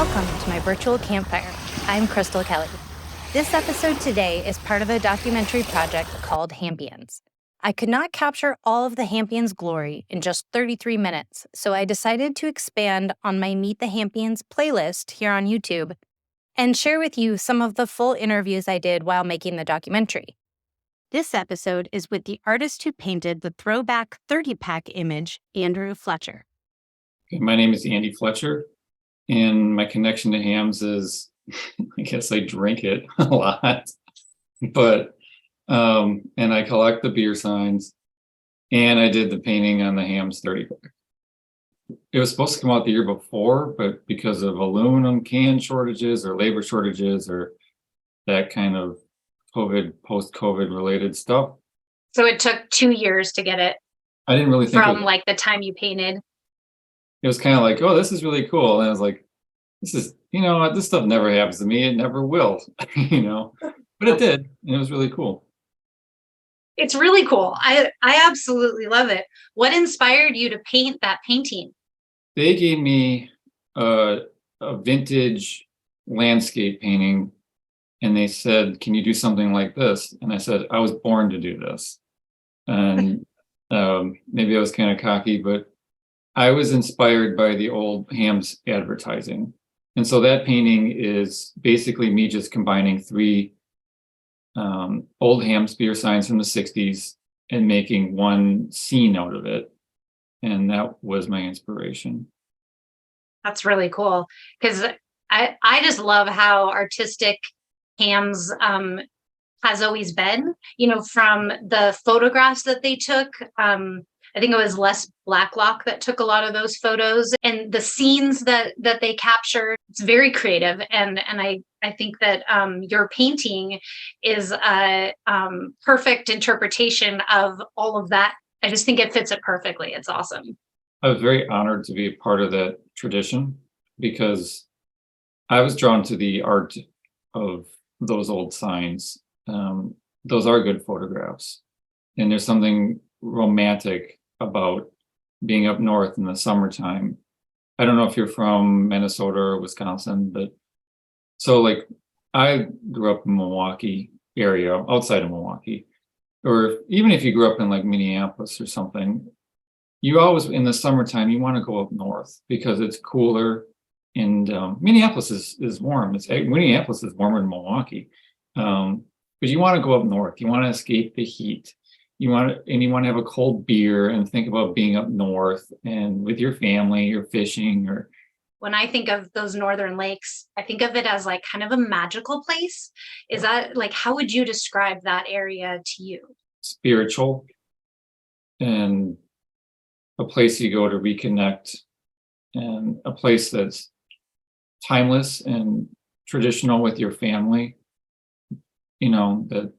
Welcome to my virtual campfire. I'm Krystal Kelly. This episode today is part of a documentary project called Hammpions. I could not capture all of the Hammpions' glory in just 33 minutes, so I decided to expand on my Meet the Hammpions playlist here on YouTube and share with you some of the full interviews I did while making the documentary. This episode is with the artist who painted the Throwback 30-pack image, Andrew Fletcher. My name is Andy Fletcher, and my connection to Hamm's is, I guess I drink it a lot, but, and I collect the beer signs, and I did the painting on the Hamm's 30-pack. It was supposed to come out the year before, but because of aluminum can shortages or labor shortages or that kind of COVID, post-COVID related stuff. So it took 2 years to get it. I didn't really think from like the time you painted. It was kind of like, oh, this is really cool. And I was like, this is, this stuff never happens to me. It never will, but it did. And it was really cool. It's really cool. I absolutely love it. What inspired you to paint that painting? They gave me a vintage landscape painting and they said, can you do something like this? And I said, I was born to do this. And maybe I was kind of cocky, but I was inspired by the old Hamm's advertising. And so that painting is basically me just combining three old Hamm's beer signs from the 60s and making one scene out of it. And that was my inspiration. That's really cool. Because I just love how artistic Hamm's has always been, from the photographs that they took. I think it was Les Blacklock that took a lot of those photos, and the scenes that they captured. It's very creative, and I think that your painting is a perfect interpretation of all of that. I just think it fits it perfectly. It's awesome. I was very honored to be a part of that tradition because I was drawn to the art of those old signs. Those are good photographs, and there's something romantic about being up north in the summertime. I don't know if you're from Minnesota or Wisconsin, but so like I grew up in Milwaukee area, outside of Milwaukee, or even if you grew up in like Minneapolis or something, you always in the summertime you want to go up north because it's cooler, and Minneapolis is warm. Minneapolis is warmer than Milwaukee, but you want to go up north. You want to escape the heat. You want to have a cold beer and think about being up north and with your family or fishing. Or when I think of those northern lakes, I think of it as like kind of a magical place. Is that like, how would you describe that area to you? Spiritual, and a place you go to reconnect, and a place that's timeless and traditional with your family. That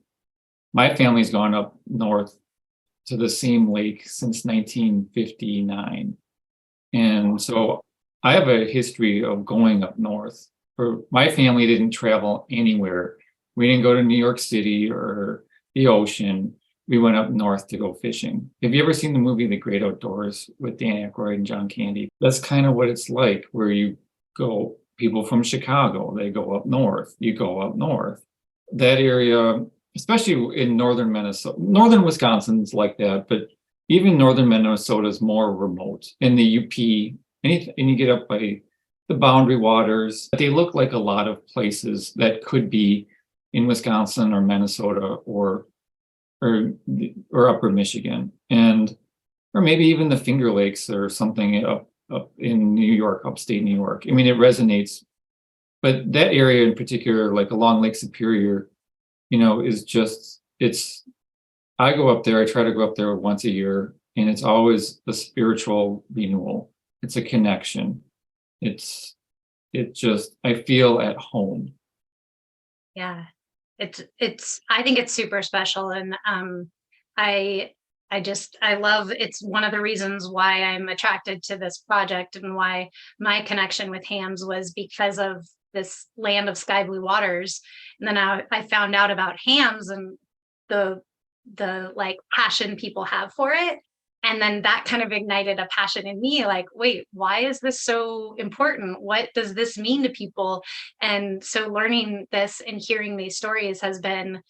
my family's gone up north to the same lake since 1959. And so I have a history of going up north. My family didn't travel anywhere. We didn't go to New York City or the ocean. We went up north to go fishing. Have you ever seen the movie The Great Outdoors with Dan Aykroyd and John Candy? That's kind of what it's like, where you go, people from Chicago, they go up north. You go up north. That area, especially in northern Minnesota, northern Wisconsin's like that, but even northern Minnesota is more remote. In the UP, and you get up by the Boundary Waters, they look like a lot of places that could be in Wisconsin or Minnesota or upper Michigan, or maybe even the Finger Lakes or something up in New York, upstate New York. I mean, it resonates, but that area in particular, like along Lake Superior, is just, I go up there, I try to go up there once a year, and it's always a spiritual renewal. It's a connection. I feel at home. Yeah. I think it's super special. And I love, it's one of the reasons why I'm attracted to this project and why my connection with Hamm's was because of this land of sky blue waters. And then I found out about Hamm's and the like passion people have for it. And then that kind of ignited a passion in me, like, wait, why is this so important? What does this mean to people? And so learning this and hearing these stories has been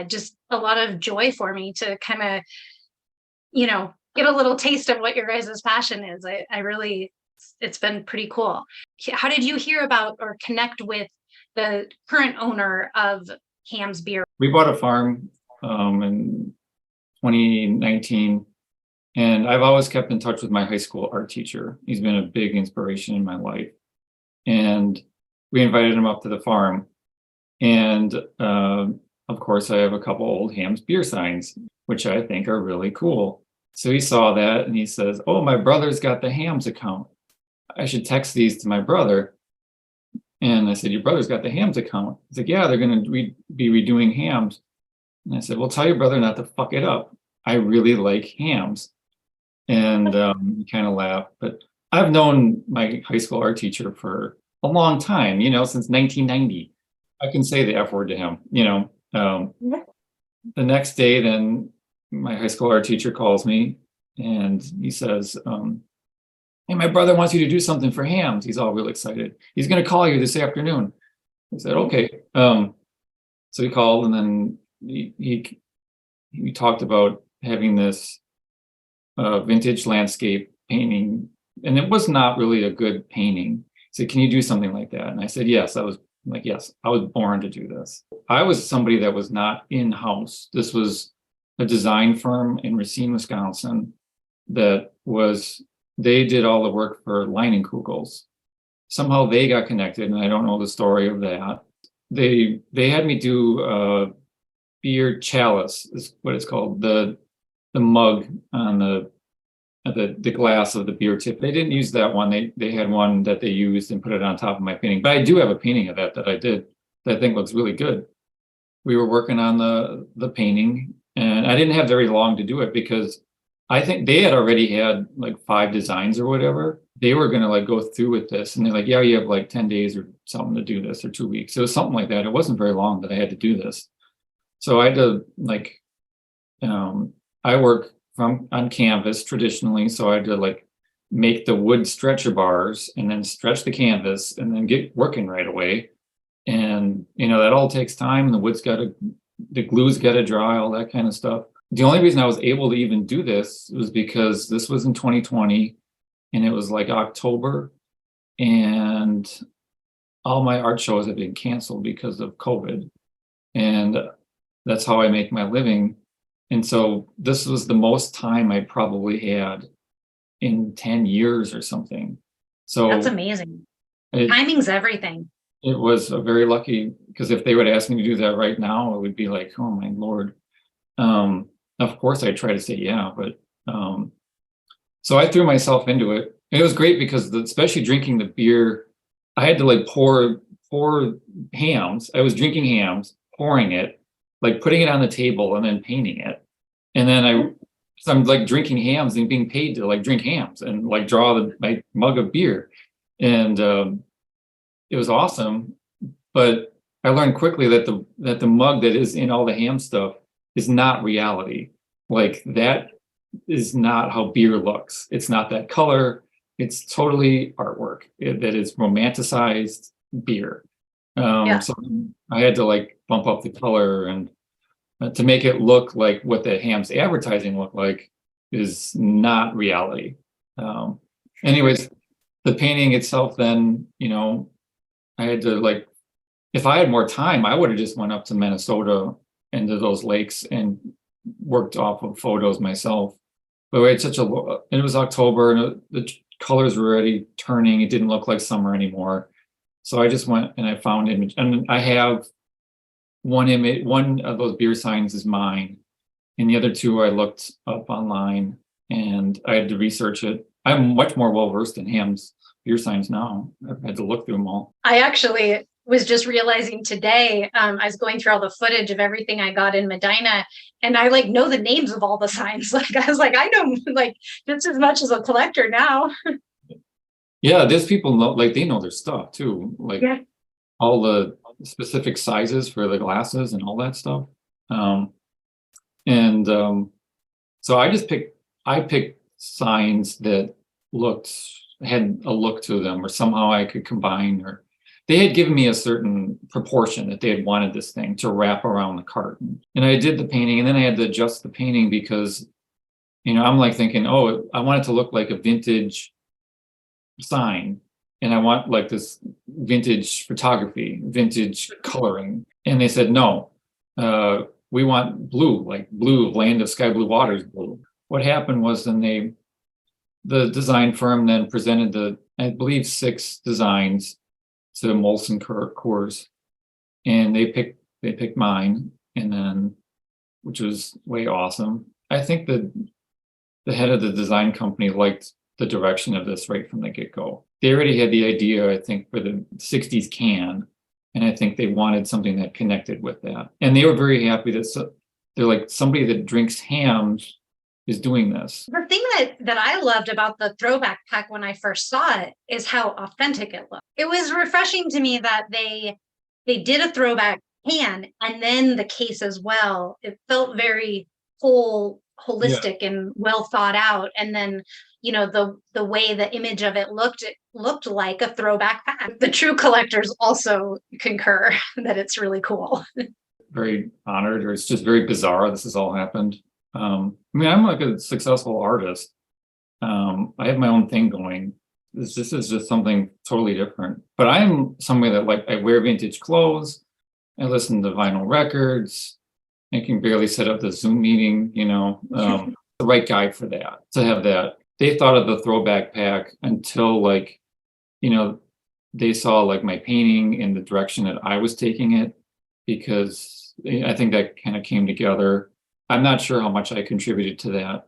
just a lot of joy for me to kind of, get a little taste of what your guys' passion is. I really, it's been pretty cool. How did you hear about or connect with the current owner of Hamm's Beer? We bought a farm in 2019, and I've always kept in touch with my high school art teacher. He's been a big inspiration in my life. And we invited him up to the farm. And of course, I have a couple old Hamm's beer signs, which I think are really cool. So he saw that and he says, "Oh, my brother's got the Hamm's account. I should text these to my brother." And I said, "Your brother's got the Hamm's account?" He's like, "Yeah, they're going to be redoing Hamm's." And I said, "Well, tell your brother not to fuck it up. I really like Hamm's." And he kind of laughed. But I've known my high school art teacher for a long time, since 1990. I can say the F word to him, The next day, then my high school art teacher calls me and he says, "Hey, my brother wants you to do something for Hamm's." He's all real excited. "He's going to call you this afternoon." I said, "Okay." So he called, and then he talked about having this vintage landscape painting, and it was not really a good painting. He said, "Can you do something like that?" And I said, "Yes." I was like, "Yes, I was born to do this." I was somebody that was not in-house. This was a design firm in Racine, Wisconsin, they did all the work for Leinenkugels. Somehow they got connected, and I don't know the story of that. They had me do beer chalice, is what it's called, the mug on the glass of the beer tip. They didn't use that one. They had one that they used and put it on top of my painting. But I do have a painting of that I did that I think looks really good. We were working on the painting, and I didn't have very long to do it because I think they had already had like 5 designs or whatever. They were going to like go through with this, and they're like, "Yeah, you have like 10 days or something to do this, or 2 weeks." It was something like that. It wasn't very long that I had to do this. So I had to I work on canvas traditionally. So I had to like make the wood stretcher bars and then stretch the canvas and then get working right away. And, that all takes time, and the glue's got to dry, all that kind of stuff. The only reason I was able to even do this was because this was in 2020, and it was like October, and all my art shows have been canceled because of COVID. And that's how I make my living. And so this was the most time I probably had in 10 years or something. So that's amazing. Timing's everything. It was very lucky, because if they would ask me to do that right now, it would be like, oh my Lord. Of course I'd try to say yeah, but so I threw myself into it. It was great because especially drinking the beer, I had to like pour Hamm's. I was drinking Hamm's, pouring it, like putting it on the table and then painting it. And then I'm like drinking Hamm's and being paid to like drink Hamm's and like draw my mug of beer. And it was awesome. But I learned quickly that the mug that is in all the Hamm stuff is not reality. Like that is not how beer looks. It's not that color. It's totally artwork that is romanticized beer. So I had to like bump up the color and to make it look like what the Hamm's advertising looked like is not reality. Anyways, the painting itself, then, I had to like, if I had more time, I would have just went up to Minnesota and to those lakes and worked off of photos myself. But we had it was October, and the colors were already turning. It didn't look like summer anymore. So I just went and I found image, and I have one image. One of those beer signs is mine, and the other 2 I looked up online, and I had to research it. I'm much more well versed in Hamm's beer signs now. I've had to look through them all. I actually was just realizing today, I was going through all the footage of everything I got in Medina, and I like know the names of all the signs. Like I was like, I know like just as much as a collector now. Yeah, there's people they know their stuff too. Like all the specific sizes for the glasses and all that stuff. So I I picked signs that had a look to them, or somehow I could combine, or they had given me a certain proportion that they had wanted this thing to wrap around the carton. And I did the painting, and then I had to adjust the painting because, I'm like thinking, oh, I want it to look like a vintage sign. And I want like this vintage photography, vintage coloring. And they said, no, we want blue, like blue, land of sky blue waters blue. What happened was then the design firm then presented I believe 6 designs to Molson Coors, and they picked mine, and then, which was way awesome. I think the head of the design company liked the direction of this right from the get-go. They already had the idea, I think, for the 60s can, and I think they wanted something that connected with that. And they were very happy that they're like, somebody that drinks Hamm's is doing this. The thing that I loved about the throwback pack when I first saw it is how authentic it looked. It was refreshing to me that they did a throwback can and then the case as well. It felt very holistic and well thought out. And then, the way the image of it looked like a throwback pack. The true collectors also concur that it's really cool. Very honored, or it's just very bizarre this has all happened. I'm like a successful artist. I have my own thing going. This is just something totally different. But I'm somebody that I wear vintage clothes. I listen to vinyl records. I can barely set up the Zoom meeting, the right guy for that, to have that. They thought of the throwback pack until they saw my painting and the direction that I was taking it, because I think that kind of came together. I'm not sure how much I contributed to that,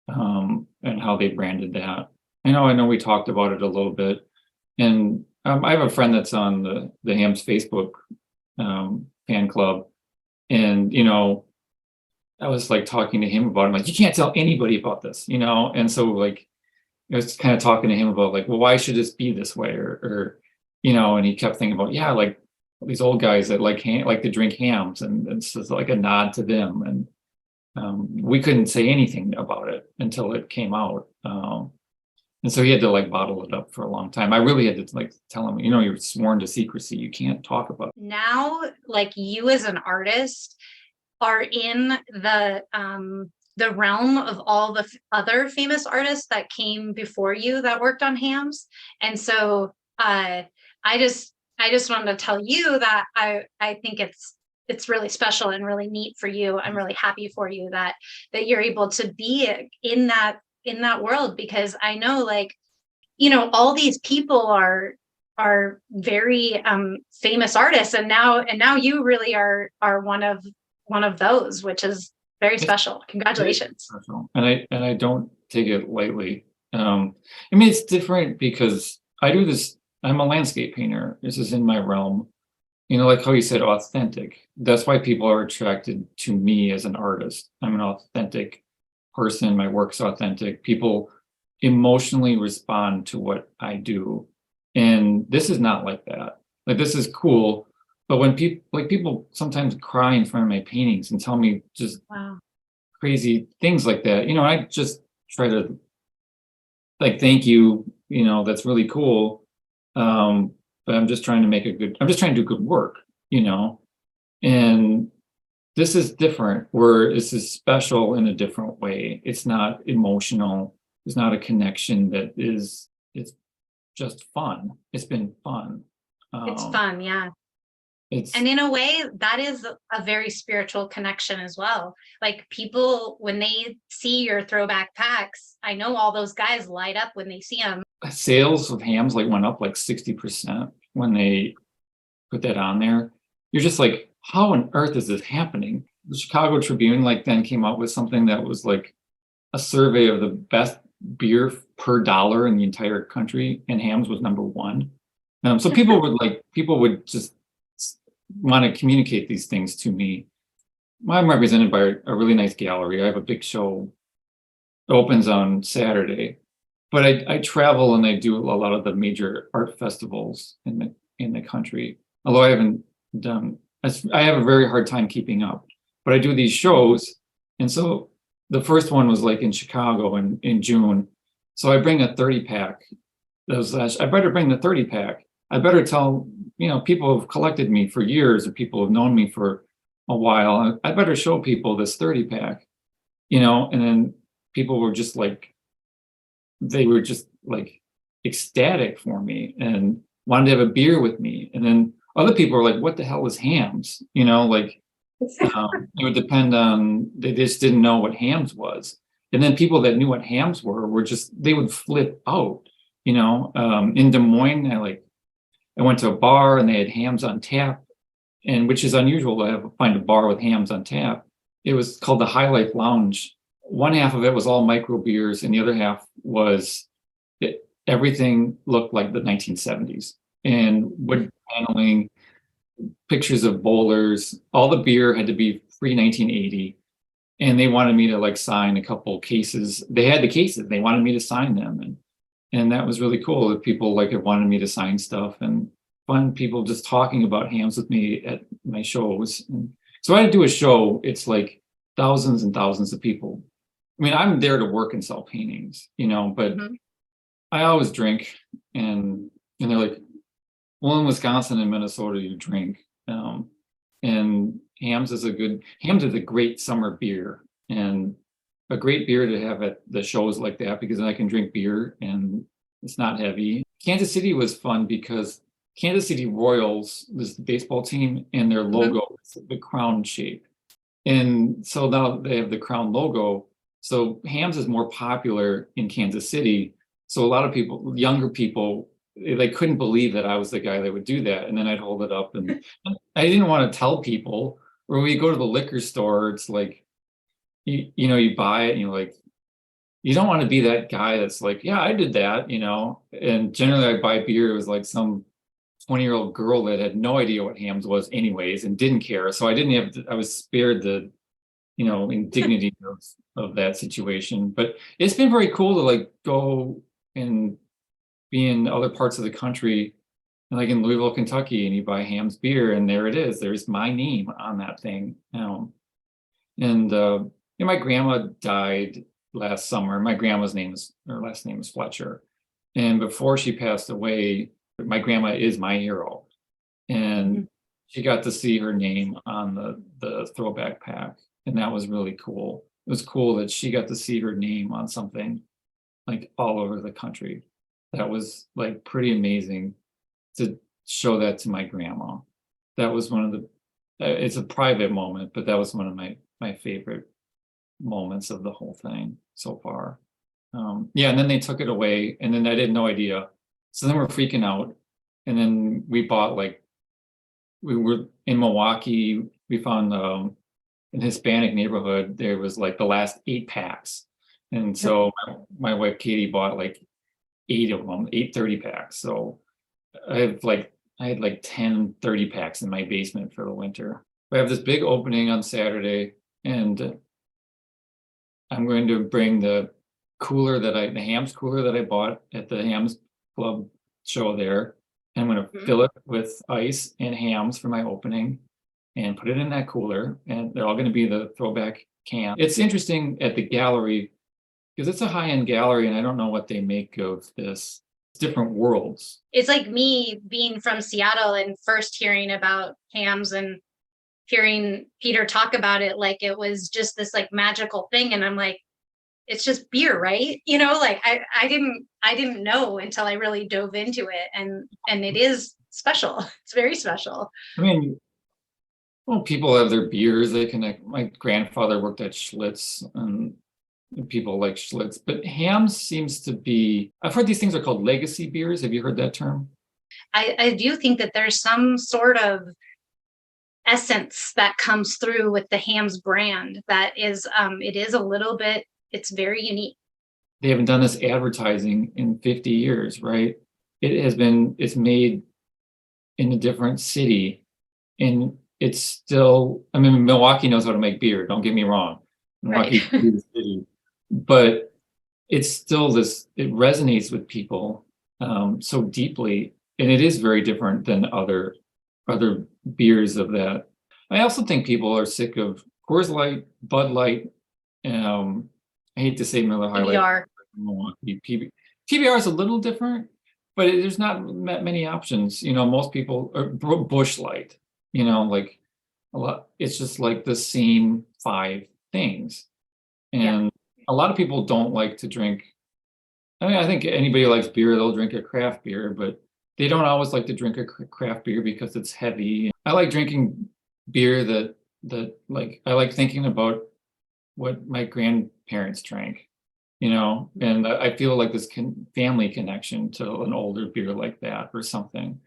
and how they branded that. I know we talked about it a little bit, and I have a friend that's on the Hamm's Facebook fan club, and I was talking to him about it. I'm like, you can't tell anybody about this, and so I was kind of talking to him about well, why should this be this way, or and he kept thinking about these old guys that like to drink Hamm's, and it's just a nod to them. And we couldn't say anything about it until it came out. And so he had to bottle it up for a long time. I really had to tell him, you're sworn to secrecy. You can't talk about it. Now, you as an artist are in the realm of all the other famous artists that came before you that worked on Hamm's. And so I just wanted to tell you that I think it's really special and really neat for you. I'm really happy for you that you're able to be in that world, because I know all these people are very famous artists, and now you really are one of those, which is very special. Congratulations. And I don't take it lightly. It's different because I do this. I'm a landscape painter. This is in my realm. Like how you said, authentic. That's why people are attracted to me as an artist. I'm an authentic person. My work's authentic. People emotionally respond to what I do. And this is not like that. This is cool. But when people sometimes cry in front of my paintings and tell me just crazy things like that, I just try to thank you, that's really cool. But I'm just trying to do good work, and this is different, where this is special in a different way. It's not emotional. It's not a connection it's just fun. It's been fun. It's fun. Yeah. And in a way, that is a very spiritual connection as well. People, when they see your throwback packs, I know all those guys light up when they see them. Sales of Hamm's went up 60% when they put that on there. You're just how on earth is this happening? The Chicago Tribune then came out with something that was a survey of the best beer per dollar in the entire country, and Hamm's was number 1. So people would just want to communicate these things to me. I'm represented by a really nice gallery. I have a big show. It opens on Saturday, but I travel and I do a lot of the major art festivals in the country. Although I haven't done, I have a very hard time keeping up. But I do these shows, and so the first one was like in Chicago in June. So I bring a 30 pack. I better bring the 30 pack. I better tell, people have collected me for years, or people have known me for a while. I better show people this 30 pack, and then people were just like, they were just like ecstatic for me and wanted to have a beer with me. And then other people were like, what the hell is Hamm's? It would depend on, they just didn't know what Hamm's was. And then people that knew what Hamm's were just, they would flip out, in Des Moines, I went to a bar and they had Hamm's on tap, and which is unusual to find a bar with Hamm's on tap. It was called the High Life Lounge. One half of it was all micro beers, and the other half was everything looked like the 1970s, and wood paneling, pictures of bowlers. All the beer had to be pre-1980, and they wanted me to sign a couple cases. They had the cases. They wanted me to sign them, and that was really cool. That people had wanted me to sign stuff, and fun people just talking about Hamm's with me at my shows. And so I do a show. It's like thousands and thousands of people. I mean, I'm there to work and sell paintings, but I always drink, and they're like, well, in Wisconsin and Minnesota, you drink. And Hamm's is a great summer beer, and a great beer to have at the shows like that, because then I can drink beer and it's not heavy. Kansas City was fun because Kansas City Royals, this baseball team, and their logo is the crown shape. And so now they have the crown logo. So Hamm's is more popular in Kansas City. So a lot of people, younger people, they couldn't believe that I was the guy that would do that. And then I'd hold it up, and I didn't want to tell people. Or when we go to the liquor store, it's like, you buy it and you're like, you don't want to be that guy that's like, yeah, I did that, And generally I buy beer. It was like some 20-year-old girl that had no idea what Hamm's was anyways and didn't care. So I was spared the, indignity of that situation. But it's been very cool to go and be in other parts of the country, like in Louisville, Kentucky, and you buy Hamm's beer, and there it is. There's my name on that thing. My grandma died last summer. My grandma's last name is Fletcher. And before she passed away, my grandma is my hero. And she got to see her name on the Throwback pack. And that was really cool. It was cool that she got to see her name on something all over the country. That was pretty amazing to show that to my grandma. That was one of it's a private moment, but that was one of my favorite moments of the whole thing so far. And then they took it away, and then I had no idea. So then we're freaking out. And then we bought we were in Milwaukee, we found an Hispanic neighborhood, there was the last 8 packs. And so my wife Katie bought 8 of them, 8 30 packs. So I had 10 30 packs in my basement for the winter. We have this big opening on Saturday, and I'm going to bring the Hamm's cooler that I bought at the Hamm's Club show there. I'm going to fill it with ice and Hamm's for my opening and put it in that cooler. And they're all going to be the Throwback can. It's interesting at the gallery because it's a high-end gallery, and I don't know what they make of this. It's different worlds. It's like me being from Seattle and first hearing about Hamm's and hearing Peter talk about it like it was just this magical thing. And I'm like, it's just beer, right? I didn't know until I really dove into it, and it is special. It's very special. I mean, people have their beers. They connect. My grandfather worked at Schlitz, and people like Schlitz, but Hamm's seems to be, I've heard these things are called legacy beers. Have you heard that term? I do think that there's some sort of essence that comes through with the Hamm's brand that is, it is a little bit, it's very unique. They haven't done this advertising in 50 years, right? It's made in a different city, and it's still, Milwaukee knows how to make beer, don't get me wrong. Milwaukee's a big city, but it's still it resonates with people so deeply, and it is very different than other beers of that. I also think people are sick of Coors Light, Bud Light, I hate to say Miller High Life. PBR. PBR is a little different, but there's not many options. Most people are Bush Light. Like a lot. It's just like the same 5 things, and a lot of people don't like to drink. I mean, I think anybody who likes beer, they'll drink a craft beer, but they don't always like to drink a craft beer because it's heavy. I like drinking beer that like I like thinking about what my grandparents drank, and I feel like this family connection to an older beer like that or something.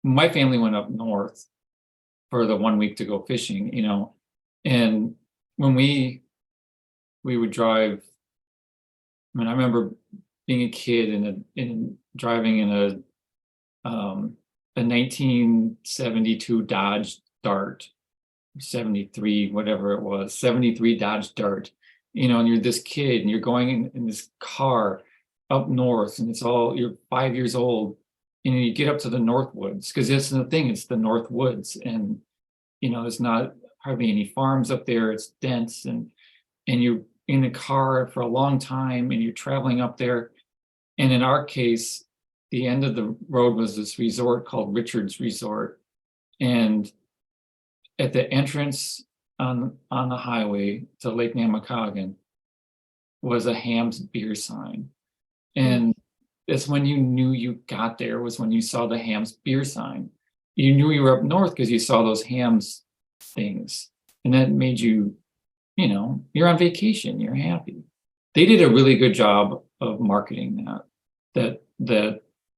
My family went up north for the 1 week to go fishing, and when we would drive. I mean, I remember being a kid and driving in a 1972 Dodge Dart, 73, whatever it was, 73 Dodge Dart, and you're this kid and you're going in this car up north, and you're 5 years old, and you get up to the North Woods, because that's the thing, it's the North Woods, and there's not hardly any farms up there, it's dense, and you're in a car for a long time and you're traveling up there. And in our case, the end of the road was this resort called Richard's Resort. And at the entrance on the highway to Lake Namakagon was a Hamm's beer sign. And that's when you knew you got there, was when you saw the Hamm's beer sign. You knew you were up north because you saw those Hamm's things. And that made you, you're on vacation, you're happy. They did a really good job of marketing that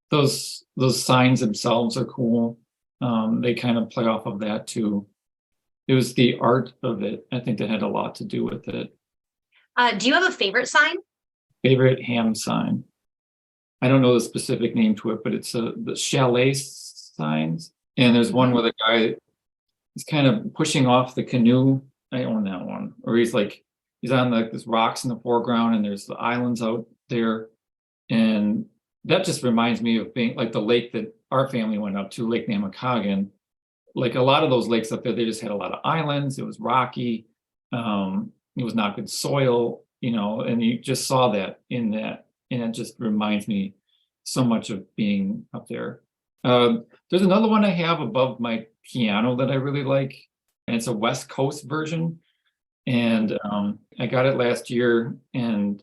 those signs themselves are cool. They kind of play off of that too. It was the art of it, I think, that had a lot to do with it. Do you have a favorite sign? Favorite Hamm sign? I don't know the specific name to it, but it's the chalet signs. And there's one where the guy is kind of pushing off the canoe. I own that one. Or he's on this rocks in the foreground, and there's the islands out there. And that just reminds me of being like the lake that our family went up to, Lake Namakagon. Like a lot of those lakes up there, they just had a lot of islands. It was rocky. It was not good soil, and you just saw that in that. And it just reminds me so much of being up there. There's another one I have above my piano that I really like, and it's a West Coast version. And I got it last year, and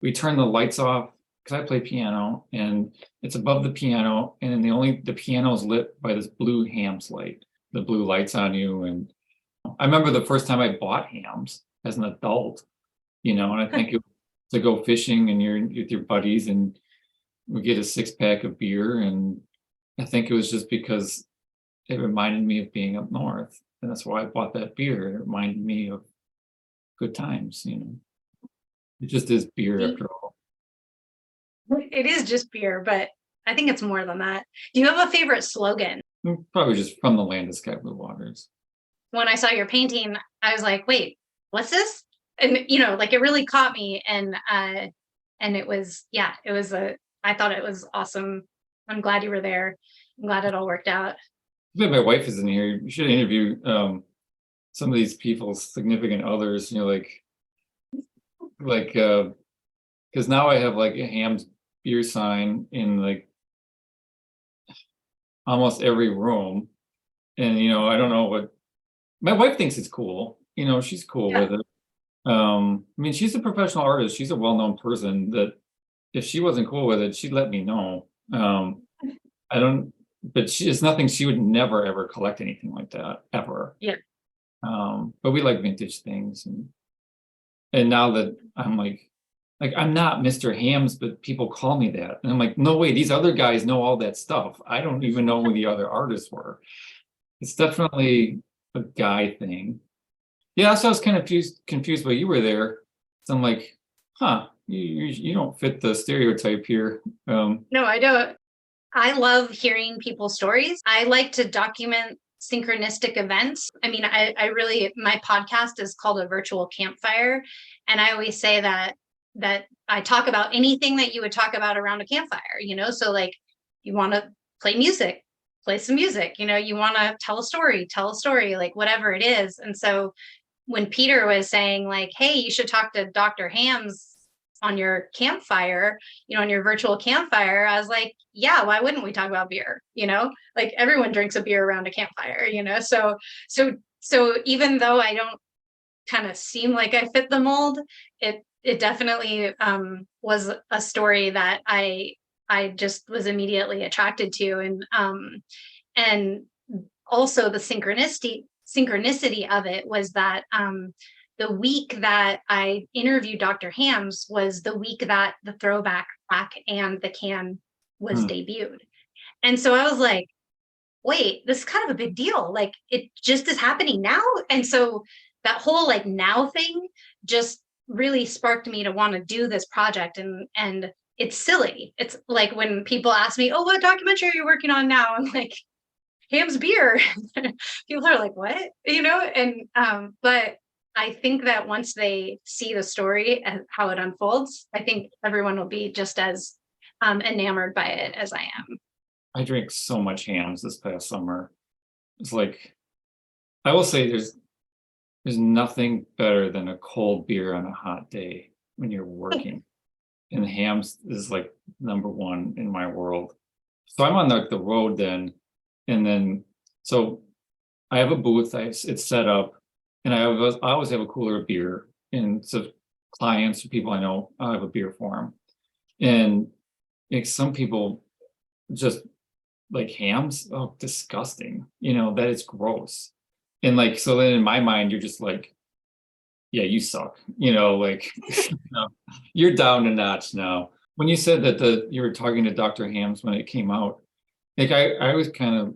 we turned the lights off because I play piano, and it's above the piano, and the piano is lit by this blue Hamm's light. The blue lights on you. And I remember the first time I bought Hamm's as an adult, and I think it was to go fishing, and you're with your buddies, and we get a 6-pack of beer, and I think it was just because it reminded me of being up north, and that's why I bought that beer. It reminded me of good times. It just is beer after all. It is just beer, but I think it's more than that. Do you have a favorite slogan? Probably just from the land of sky blue waters. When I saw your painting, I was like, wait, what's this? And it really caught me, and it was I thought it was awesome. I'm glad you were there. I'm glad it all worked out. My wife is in here. You should interview some of these people's significant others, because now I have like a Hamm's beer sign in like almost every room. And, I don't know what my wife thinks it's cool. She's cool with it. I mean, she's a professional artist. She's a well-known person that if she wasn't cool with it, she'd let me know. But it's nothing. She would never, ever collect anything like that, ever. Yeah. But we like vintage things. And now that I'm like I'm not Mr. Hamm's, but people call me that. And I'm like, no way, these other guys know all that stuff. I don't even know who the other artists were. It's definitely a guy thing. Yeah, so I was kind of confused while you were there. So I'm like, you don't fit the stereotype here. No, I don't. I love hearing people's stories. I like to document synchronistic events. I mean, I really, my podcast is called A Virtual Campfire. And I always say that I talk about anything that you would talk about around a campfire, so like you want to play music, play some music, you want to tell a story, like whatever it is. And so when Peter was saying like, hey, you should talk to Dr. Hamm's on your campfire, on your virtual campfire, I was like, yeah, why wouldn't we talk about beer? Like everyone drinks a beer around a campfire, so even though I don't kind of seem like I fit the mold, it definitely was a story that I just was immediately attracted to, and also the synchronicity of it was that the week that I interviewed Dr. Hamm's was the week that the Throwback pack and the can was debuted. And so I was like, wait, this is kind of a big deal. Like it just is happening now. And so that whole like now thing just really sparked me to want to do this project. And it's silly. It's like when people ask me, oh, what documentary are you working on now? I'm like, Hamm's beer. People are like, what? And but I think that once they see the story and how it unfolds, I think everyone will be just as enamored by it as I am. I drank so much Hamm's this past summer. It's like, I will say there's nothing better than a cold beer on a hot day when you're working. And Hamm's is like number one in my world. So I'm on the road then. And then, so I have a booth, it's set up, and I always have a cooler of beer. And so clients or people I know, I have a beer for them. And like some people just like Hamm's, oh, disgusting, that is gross. And like, so then in my mind, you're just like, yeah, you suck, like, you're down a notch now. When you said that you were talking to Dr. Hamm's when it came out, like I was kind of,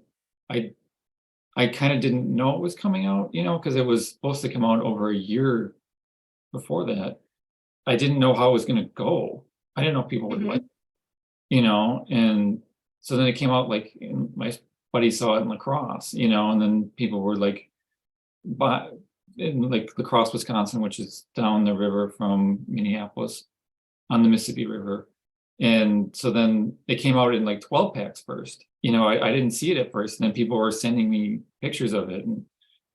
I kind of didn't know it was coming out, because it was supposed to come out over a year before that. I didn't know how it was going to go. I didn't know if people would like it, and so then it came out like my buddy saw it in La Crosse, and then people were like, but in like La Crosse, Wisconsin, which is down the river from Minneapolis on the Mississippi River. And so then it came out in like 12 packs first. I didn't see it at first, and then people were sending me pictures of it. And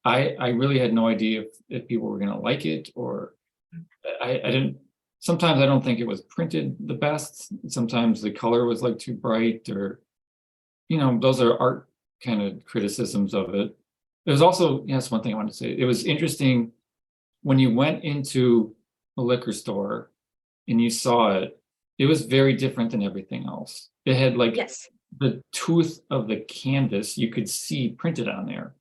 I really had no idea if people were going to like it, or I didn't. Sometimes I don't think it was printed the best. Sometimes the color was like too bright, or, those are art kind of criticisms of it. There's also, yes, one thing I wanted to say. It was interesting when you went into a liquor store and you saw it, it was very different than everything else. It had like the tooth of the canvas you could see printed on there.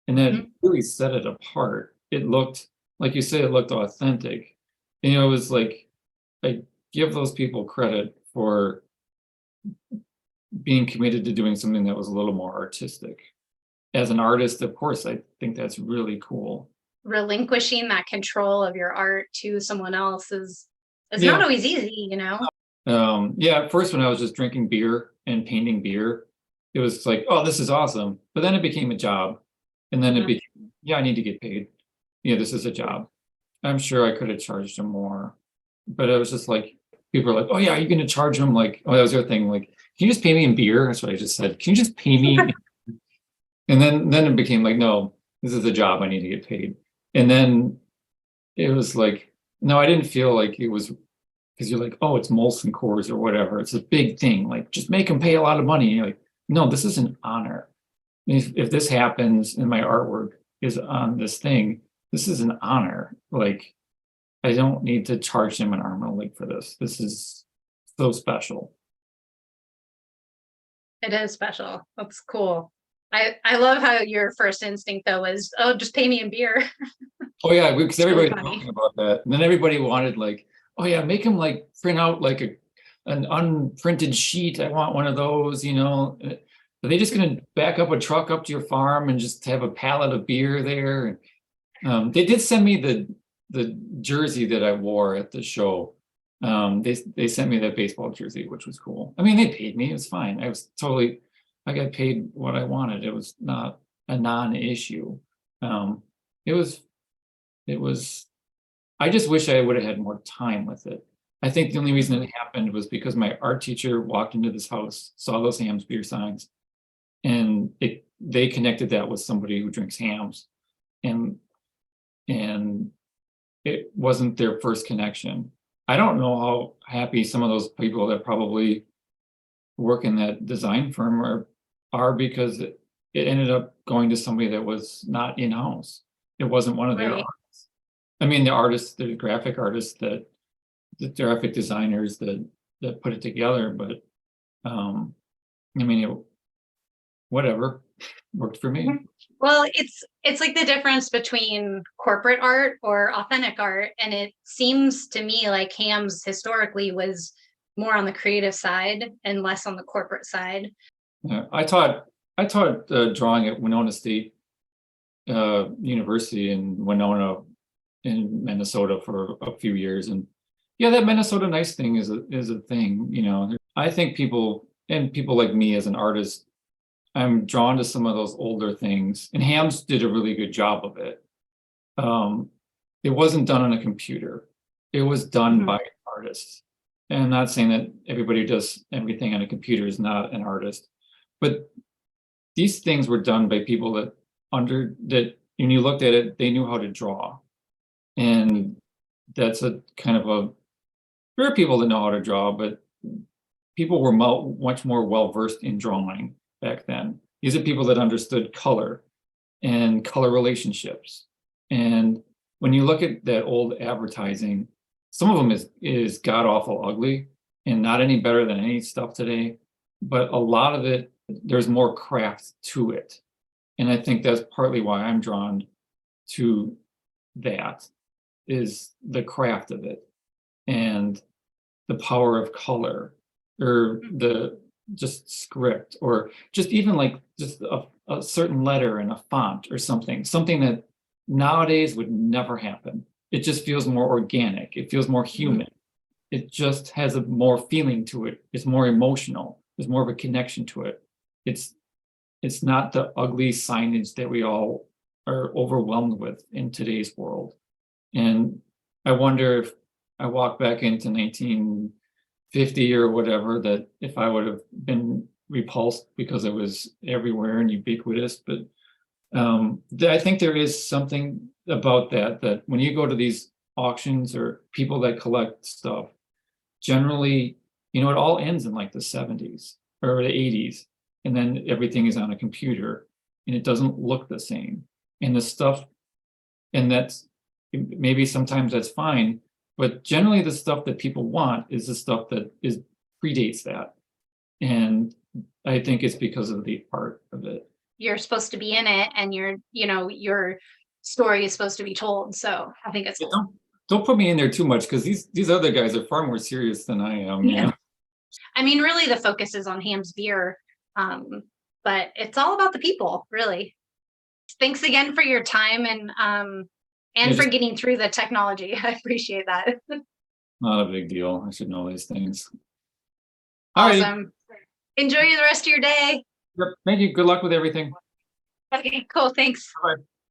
And that really set it apart. It looked, like you said, it looked authentic. And, it was like, I give those people credit for being committed to doing something that was a little more artistic. As an artist, of course, I think that's really cool. Relinquishing that control of your art to someone else is not always easy, At first when I was just drinking beer and painting beer, it was like, oh, this is awesome. But then it became a job. And then it became, I need to get paid. This is a job. I'm sure I could have charged them more. But it was just like, people were like, oh yeah, you're going to charge them like, oh, that was the other thing. Like, can you just pay me in beer? That's what I just said. Can you just pay me? And then it became like, no, this is a job. I need to get paid. And then it was like, no, I didn't feel like it was, because you're like, oh, it's Molson Coors or whatever. It's a big thing. Like, just make them pay a lot of money. And you're like, no, this is an honor. If this happens and my artwork is on this thing, this is an honor. Like, I don't need to charge them an arm and a leg for this. This is so special. It is special. That's cool. I love how your first instinct though is, oh, just pay me in beer. Oh yeah, because everybody was talking about that, and then everybody wanted like, oh yeah, make them like print out like an unprinted sheet. I want one of those. Are they just going to back up a truck up to your farm and just have a pallet of beer there? They did send me the jersey that I wore at the show. They sent me that baseball jersey, which was cool. I mean, they paid me. It was fine. I got paid what I wanted. It was not a non-issue. It was, I just wish I would have had more time with it. I think the only reason it happened was because my art teacher walked into this house, saw those Hamm's beer signs, and they connected that with somebody who drinks Hamm's. And and it wasn't their first connection. I don't know how happy some of those people that probably work in that design firm are because it ended up going to somebody that was not in-house. It wasn't one of their Right. artists. I mean, the artists, the graphic artists, the graphic designers that put it together, but I mean, whatever worked for me. Well, it's like the difference between corporate art or authentic art, and it seems to me like Hamm's historically was more on the creative side and less on the corporate side. Yeah, I taught drawing at Winona State University in Winona in Minnesota for a few years, and yeah, that Minnesota nice thing is a thing. You know, I think people like me as an artist, I'm drawn to some of those older things, and Hamm's did a really good job of it. It wasn't done on a computer; it was done Mhm. by artists. And I'm not saying that everybody who does everything on a computer is not an artist, but these things were done by people that when you looked at it, they knew how to draw. And that's a kind of a there are people that know how to draw, but people were much more well versed in drawing back then. These are people that understood color and color relationships. And when you look at that old advertising, some of them is god awful ugly and not any better than any stuff today. But a lot of it, there's more craft to it. And I think that's partly why I'm drawn to that, is the craft of it and the power of color, or the just script, or just even like just a certain letter and a font or something that nowadays would never happen. It just feels more organic. It feels more human. It just has a more feeling to it. It's more emotional. There's more of a connection to it. It's not the ugly signage that we all are overwhelmed with in today's world. And I wonder if I walk back into 1950 or whatever, that if I would have been repulsed because it was everywhere and ubiquitous. But I think there is something about that when you go to these auctions or people that collect stuff, generally, it all ends in like the 70s or the 80s, and then everything is on a computer and it doesn't look the same. And the stuff, and that's maybe sometimes that's fine, but generally the stuff that people want is the stuff that predates that. And I think it's because of the art of it. You're supposed to be in it, and your story is supposed to be told. So I think it's Yeah, cool. don't put me in there too much, because these other guys are far more serious than I am. Yeah. I mean, really, the focus is on Hamm's beer, but it's all about the people, really. Thanks again for your time and Yeah, for getting through the technology. I appreciate that. not a big deal. I should know these things. All right. Awesome. Enjoy the rest of your day. Yep. Thank you. Good luck with everything. Okay, cool. Thanks. Bye.